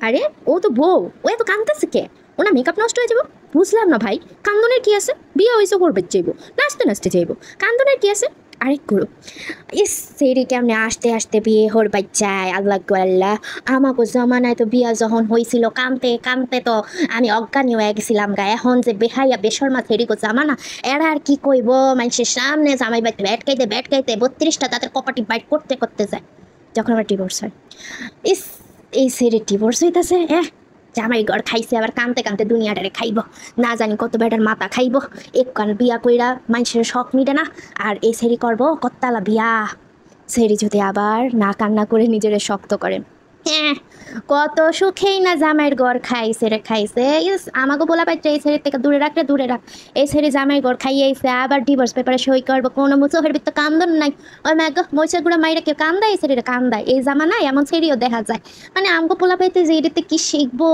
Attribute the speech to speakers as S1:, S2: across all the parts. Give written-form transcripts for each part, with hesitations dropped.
S1: আরে ও তো বউ, ও এত কাঁদতেছে কে? ওনা মেকআপ নষ্ট হয়ে যাবো? বুঝলাম না ভাই, কান্দনের কি আছে? বিয়ে হয়েছে করবে যাইবো, নাচতে নাচতে যাইবো, কান্দনের কি আছে? আরেক করো। ইস সেরি কেমনে আস্তে আস্তে বিয়ে হর বাচ্চায়, আল্লাহ গো আল্লাহ। আমাকে জমানায় তো বিয়া যখন হয়েছিল কানতে কানতে তো আমি অজ্ঞানী হয়ে গেছিলাম গা। এখন যে বেহাইয়া বেশর্মা সেরিগো জামানা, এরা আর কি কইব? মানুষের সামনে জামাই বাইতে ব্যাট খাইতে 32টা তাদের কপাটি বাইট করতে করতে যায় যখন আমার ডিভোর্স হয়। ইস এই সেরি ডিভোর্স হইতাছে, জামাই ঘর খাইছে আবার কানতে কানতে দুনিয়াটারে খাইব, না জানি কত বেটার মাথা খাইব। এক কান বিয়া কইরা মানুষের শখ মিটে না, আর এই সেরি করবো কত্তালা বিয়া। সেরি যদি আবার না কান্না করে নিজেরে শক্ত করে, হ্যাঁ কত সুখেই না জামাইয়ের ঘর খাইছে রে খাইছে। ইস আমাকে বলা পাইছে এই ছেড়ে থেকে দূরে রাখ রে দূরে রাখ। এই ছেড়ে জামাইয়ের ঘর খাইয়েছে আবার ডিভোর্স পেপারে সই করবো, কোনো মুচোহের ভিতরে কান্দন নাই। ওই ম্যাগ মহিষের গুঁড়া মাইরা কেউ কান্দায়, এই ছেড়ে কান্দায়। এই জামানায় এমন ছেড়েও দেখা যায়। মানে আমাকে বলা পাইতে যে এটাতে কি শিখবো।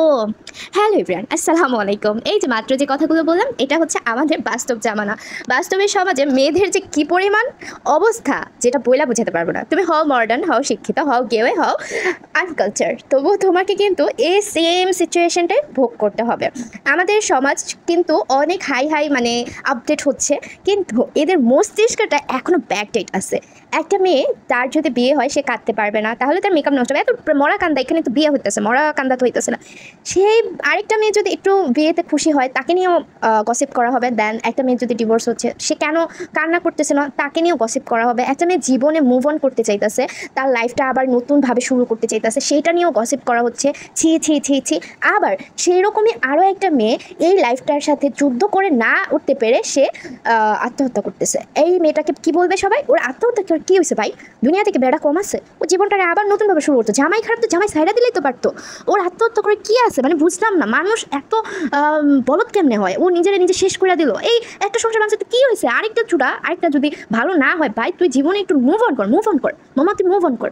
S1: হ্যালো এভরিওয়ান, আসসালামু আলাইকুম। এই যে মাত্র যে কথাগুলো বললাম এটা হচ্ছে আমাদের বাস্তব জামানা। বাস্তবের সমাজে মেয়েদের যে কি পরিমাণ অবস্থা যেটা বইলা বোঝাতে পারবো না। তুমি হও মডার্ন, হও শিক্ষিত, হও গেওয়ে, হও আনকালচার, তবুও তোমাকে কিন্তু এই সেম সিচুয়েশনটাই ভোগ করতে হবে। আমাদের সমাজ কিন্তু অনেক হাই হাই মানে আপডেট হচ্ছে, কিন্তু এদের মস্তিষ্কটা এখনও ব্যাকডেট আছে। একটা মেয়ে তার যদি বিয়ে হয় সে কাঁদতে পারবে না, তাহলে তার মেকআপ নষ্ট হবে। এত মরা কান্দা, এখানে তো বিয়ে হইতেছে, মরা কান্দা তো হইতেছে না। সেই আরেকটা মেয়ে যদি একটু বিয়েতে খুশি হয় তাকে নিয়েও গসিপ করা হবে। দেন একটা মেয়ে যদি ডিভোর্স হচ্ছে সে কেন কান্না করতেছে না তাকে নিয়েও গসিপ করা হবে। একটা মেয়ে জীবনে মুভ অন করতে চাইতেছে, তার লাইফটা আবার নতুনভাবে শুরু করতে চাইতেছে, সেইটা নিয়েও গসিপ করা হচ্ছে। ছি ছি ছি ছি। আবার সেই রকমই আরও একটা মেয়ে এই লাইফটার সাথে যুদ্ধ করে না উঠতে পেরে সে আত্মহত্যা করতেছে। এই মেয়েটাকে কি বলবে সবাই? ওর আত্মহত্যা কী হয়েছে ভাই? দুনিয়া থেকে বেড়া কম আছে? ও জীবনটাকে আবার নতুনভাবে শুরু করতো। জামাই খারাপ তো জামাই সাইডা দিলেই তো পারতো। ওর আত্মহত্যা করে কী আছে? মানে বুঝলাম না, মানুষ এত বলদ কেমনে হয়? ও নিজে শেষ করে দিল। এই একটা সংসার মানুষের কী হয়েছে? আরেকটা চূড়া, আরেকটা যদি ভালো না হয় ভাই, তুই জীবনে একটু মুভ অন কর মামা, তুই মুভ অন কর।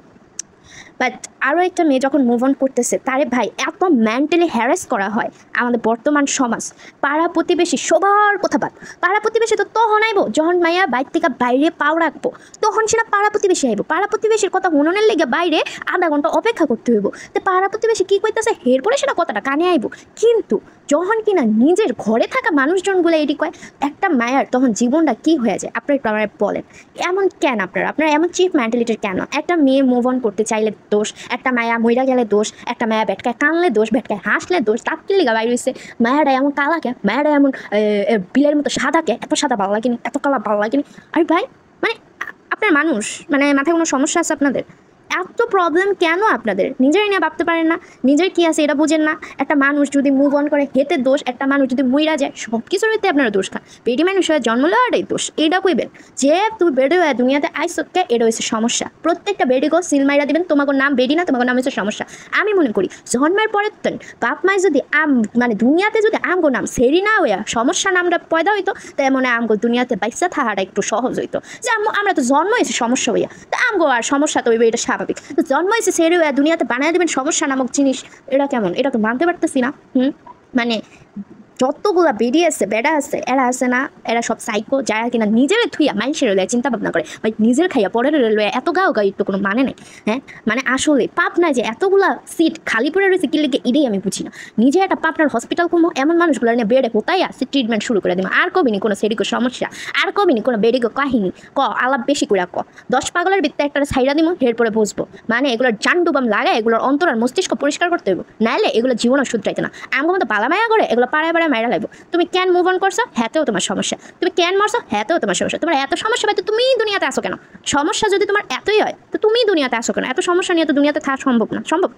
S1: বাট আরও একটা মেয়ে যখন মুভ অন করতেছে তারে ভাই এত মেন্টালি হ্যারাস করা হয় আমাদের বর্তমান সমাজ। পাড়া প্রতিবেশী সবার কথা বাদ, পাড়া প্রতিবেশী তো তখন আইব যখন মাইয়া বাইর থেকে বাইরে পাও রাখবো, তখন সেটা পাড়া প্রতিবেশী আইব। পাড়া প্রতিবেশীর কথা হুননের লেগে বাইরে আধা ঘন্টা অপেক্ষা করতে হইব, তো পাড়া প্রতিবেশী কী কইতেছে এরপরে সেটা কথাটা কানে আইব। কিন্তু যখন কিনা নিজের ঘরে থাকা মানুষজনগুলো এটি কয় একটা মায়ার, তখন জীবনটা কী হয়ে যায় আপনার একটু আমায় বলেন। এমন কেন আপনারা এমন চিপ মেন্টালিটির কেন? একটা মেয়ে মুভ অন করতে চাইলে দোষ, একটা মায়া মইরা গেলে দোষ, একটা মায়া বেটকায় কানলে দোষ, বেটকায় হাসলে দোষ, তার কি লিগা বাইরে হয়েছে? মায়াটা এমন কালা কে, মায়াটা এমন বিলের মতো সাদা কে, এত সাদা ভালো লাগেনি, এত কালা ভালো লাগেনি। আরে ভাই মানে আপনার মানুষ মানে মাথায় কোনো সমস্যা আছে আপনাদের? এত প্রবলেম কেন আপনাদের? নিজেরাই নিয়ে ভাবতে পারেন না, নিজের কী আছে এটা বুঝেন না। একটা মানুষ যদি মুভ অন করে হেতে দোষ, একটা মানুষ যদি মইরা যায় সব কিছুর হইতে আপনারা দোষ খান। বেডি মানুষ হয়ে জন্ম লওয়াটাই দোষ, এইটা কইবেন যে তুমি বেডি হয়ে দুনিয়াতে আইসকে, এটা হচ্ছে সমস্যা। প্রত্যেকটা বেডিকেও সিল মাইরা দিবেন, তোমাকে নাম বেডি না, তোমাকে নাম হচ্ছে সমস্যা। আমি মনে করি জন্মের পরে বাপ মায় যদি মানে দুনিয়াতে যদি আমগো নাম সেরি না হইয়া সমস্যা নামটা পয়দা হইতো, তাই মনে হয় আমগো দুনিয়াতে বাইসা থাকাটা একটু সহজ হইতো। যে আমরা তো জন্ম হয়েছে সমস্যা হইয়া, তা আমগো আর সমস্যা তো হইবে, এটা স্বাভাবিক। তো জন্ম হয়েছে সেরে দুনিয়াতে বানিয়ে দেবেন সমস্যা নামক জিনিস, এটা কেমন? এটা তো মানতে পারতেছি না। মানে যতগুলা বেডি আছে বেড়া আছে এরা আছে না, এরা সব সাইকো, যারা কিনা নিজের থুইয়া মানুষের লয়ে চিন্তা ভাবনা করে, ভাই নিজের খাইয়া পরের লয়ে এত গাও তো কোনো মানে নেই। হ্যাঁ মানে আসলে পাপ নাই যে এতগুলা সিট খালি পড়ে রয়েছে কি লেগে, এটাই আমি বুঝি না। নিজে একটা পাপনার হসপিটাল কমো, এমন মানুষগুলো নিয়ে বেডে কোথায় আসছে ট্রিটমেন্ট শুরু করে দিব। আর কবিনি কোনো সেরিকো সমস্যা, আর কবিনি কোনো বেডিকো কাহিনী আলাপ বেশি করে 10 পাগলের ভিত্তে একটা ছাইরা দিব, এরপরে বুঝবো। মানে এগুলোর জান্ডুবাম লাগায় এগুলোর অন্তর আর মস্তিষ্ক পরিষ্কার করতে হইব, নাইলে এগুলো জীবনও শুধরাইতে না। আমার মতো পালামায়া করে এগুলো পাড়ায় পাড়ায় মাইরা লাগবো। তুমি কেন মুভ অন করছো? হ্যাঁতেও তোমার সমস্যা। তুমি কেন মরছো? হ্যাঁতেও তোমার সমস্যা। তোমার এত সমস্যা ভাই, তো তুমি দুনিয়াতে আসো কেন? সমস্যা যদি তোমার এতই হয় তো তুমি দুনিয়াতে আসো কেন? এত সমস্যা নিয়ে তো দুনিয়াতে থাকা সম্ভব না, সম্ভব।